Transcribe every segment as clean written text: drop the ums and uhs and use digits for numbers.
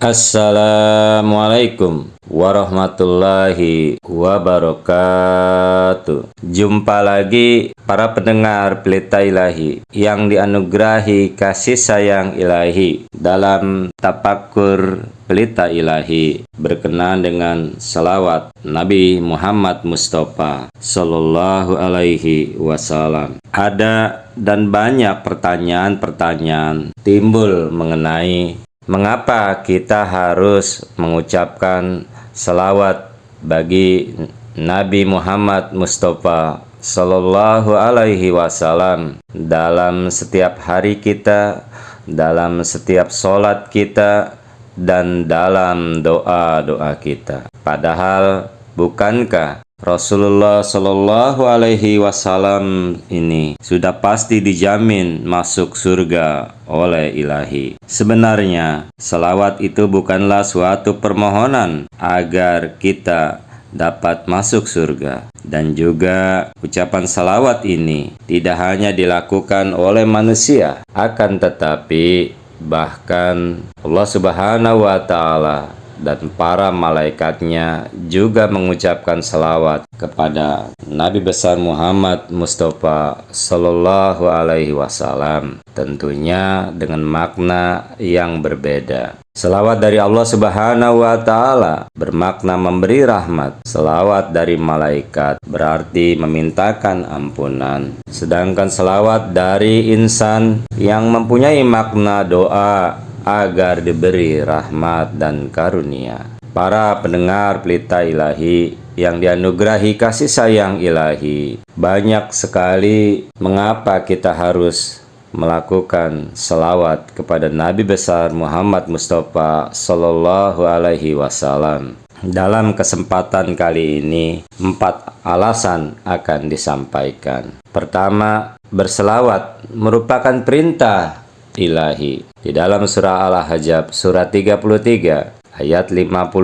Assalamualaikum warahmatullahi wabarakatuh. Jumpa lagi para pendengar Pelita Ilahi yang dianugerahi kasih sayang ilahi dalam Tafakkur Pelita Ilahi berkenaan dengan salawat Nabi Muhammad Mustafa Sallallahu Alaihi Wasallam. Ada dan banyak pertanyaan-pertanyaan timbul mengenai mengapa kita harus mengucapkan salawat bagi Nabi Muhammad Mustafa Sallallahu Alaihi Wasallam dalam setiap hari kita, dalam setiap sholat kita, dan dalam doa-doa kita. Padahal bukankah Rasulullah Sallallahu Alaihi Wasallam ini sudah pasti dijamin masuk surga oleh ilahi. Sebenarnya salawat itu bukanlah suatu permohonan agar kita dapat masuk surga. Dan juga ucapan salawat ini tidak hanya dilakukan oleh manusia, akan tetapi bahkan Allah Subhanahu wa Ta'ala dan para malaikatnya juga mengucapkan salawat kepada Nabi besar Muhammad Mustafa Sallallahu Alaihi Wasallam, tentunya dengan makna yang berbeda. Salawat dari Allah Subhanahu wa Ta'ala bermakna memberi rahmat. Salawat dari malaikat berarti memintakan ampunan. Sedangkan salawat dari insan yang mempunyai makna doa agar diberi rahmat dan karunia. Para pendengar Pelita Ilahi yang dianugerahi kasih sayang ilahi, banyak sekali mengapa kita harus melakukan salawat kepada Nabi besar Muhammad Mustafa Sallallahu Alaihi Wasallam. Dalam kesempatan kali ini, 4 alasan akan disampaikan. Pertama, berselawat merupakan perintah ilahi. Di dalam surah Al-Ahzab surat 33 ayat 56,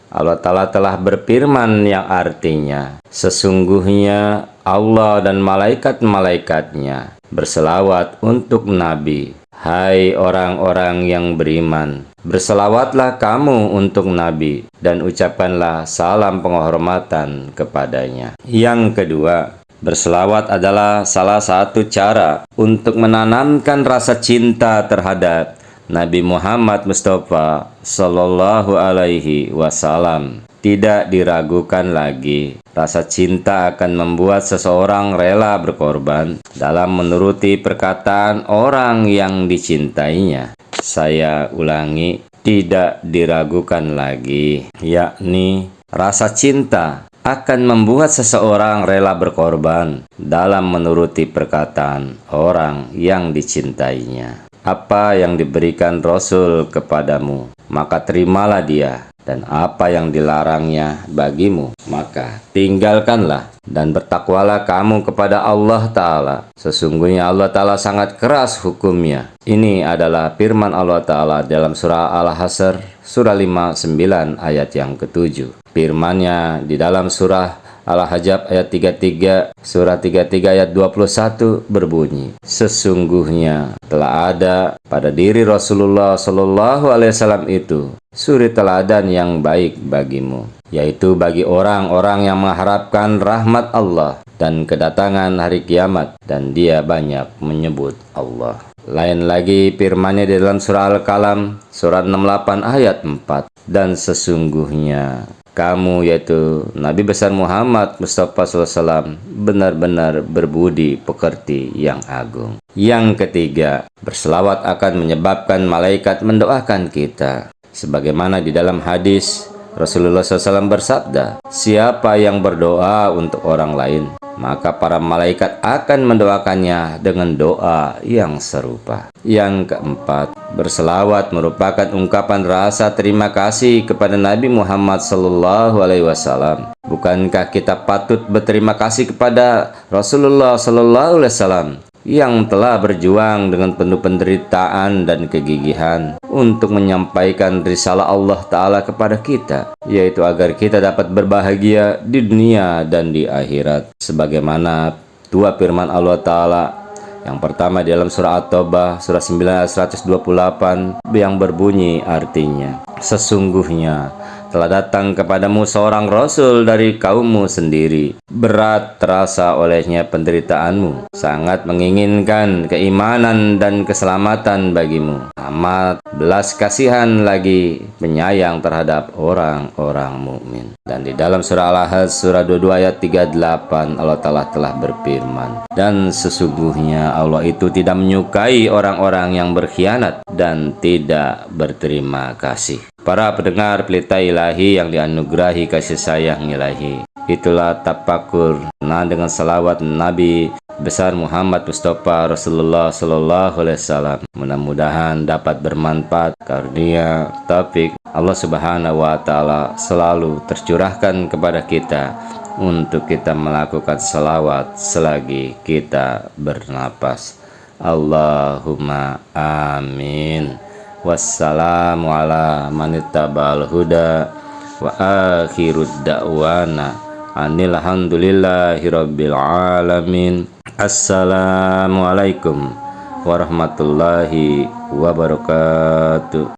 Allah Ta'ala telah berfirman yang artinya, sesungguhnya Allah dan malaikat-malaikatnya berselawat untuk Nabi. Hai orang-orang yang beriman, berselawatlah kamu untuk Nabi dan ucapkanlah salam penghormatan kepadanya. Yang kedua, berselawat adalah salah satu cara untuk menanamkan rasa cinta terhadap Nabi Muhammad Mustafa Sallallahu Alaihi Wasallam. Tidak diragukan lagi, rasa cinta akan membuat seseorang rela berkorban dalam menuruti perkataan orang yang dicintainya. Saya ulangi, tidak diragukan lagi, yakni rasa cinta akan membuat seseorang rela berkorban dalam menuruti perkataan orang yang dicintainya. Apa yang diberikan Rasul kepadamu, maka terimalah dia, dan apa yang dilarangnya bagimu, maka tinggalkanlah, dan bertakwalah kamu kepada Allah Ta'ala. Sesungguhnya Allah Ta'ala sangat keras hukumnya. Ini adalah firman Allah Ta'ala dalam surah Al-Hasr surah 59 ayat yang ke-7. Firman-Nya di dalam surah Al-Ahzab ayat 33, surah 33 ayat 21 berbunyi, sesungguhnya telah ada pada diri Rasulullah Sallallahu Alaihi Wasallam itu suri teladan yang baik bagimu, yaitu bagi orang-orang yang mengharapkan rahmat Allah dan kedatangan hari kiamat, dan dia banyak menyebut Allah. Lain lagi firman-Nya di dalam surah Al-Qalam surat 68 ayat 4, dan sesungguhnya kamu, yaitu Nabi besar Muhammad Mustafa SAW, benar-benar berbudi pekerti yang agung. Yang ketiga, berselawat akan menyebabkan malaikat mendoakan kita. Sebagaimana di dalam hadis, Rasulullah SAW bersabda, siapa yang berdoa untuk orang lain, maka para malaikat akan mendoakannya dengan doa yang serupa. Yang keempat, berselawat merupakan ungkapan rasa terima kasih kepada Nabi Muhammad Sallallahu Alaihi Wasallam. Bukankah kita patut berterima kasih kepada Rasulullah Sallallahu Alaihi Wasallam yang telah berjuang dengan penuh penderitaan dan kegigihan untuk menyampaikan risalah Allah Ta'ala kepada kita, yaitu agar kita dapat berbahagia di dunia dan di akhirat. Sebagaimana dua firman Allah Ta'ala Yang pertama di dalam surah At-Taubah surah 9 ayat 128 yang berbunyi artinya, sesungguhnya telah datang kepadamu seorang rasul dari kaummu sendiri. Berat terasa olehnya penderitaanmu, sangat menginginkan keimanan dan keselamatan bagimu. Amat belas kasihan lagi penyayang terhadap orang-orang mukmin. Dan di dalam surah Al-Ahzab surah 22 ayat 38 Allah Ta'ala telah berfirman, dan sesungguhnya Allah itu tidak menyukai orang-orang yang berkhianat dan tidak berterima kasih. Para pendengar Pelita Ilahi yang dianugerahi kasih sayang ilahi, itulah tafakur dengan salawat Nabi besar Muhammad Mustafa Rasulullah Sallallahu Alaihi Wasallam. Mudah-mudahan dapat bermanfaat karena taufik Allah Subhanahu Wa Taala selalu tercurahkan kepada kita untuk kita melakukan salawat selagi kita bernapas. Allahumma amin. Wassalamu ala manittaba'al huda wa akhirud da'wana anil hamdulillahi rabbil alamin. Assalamualaikum warahmatullahi wabarakatuh.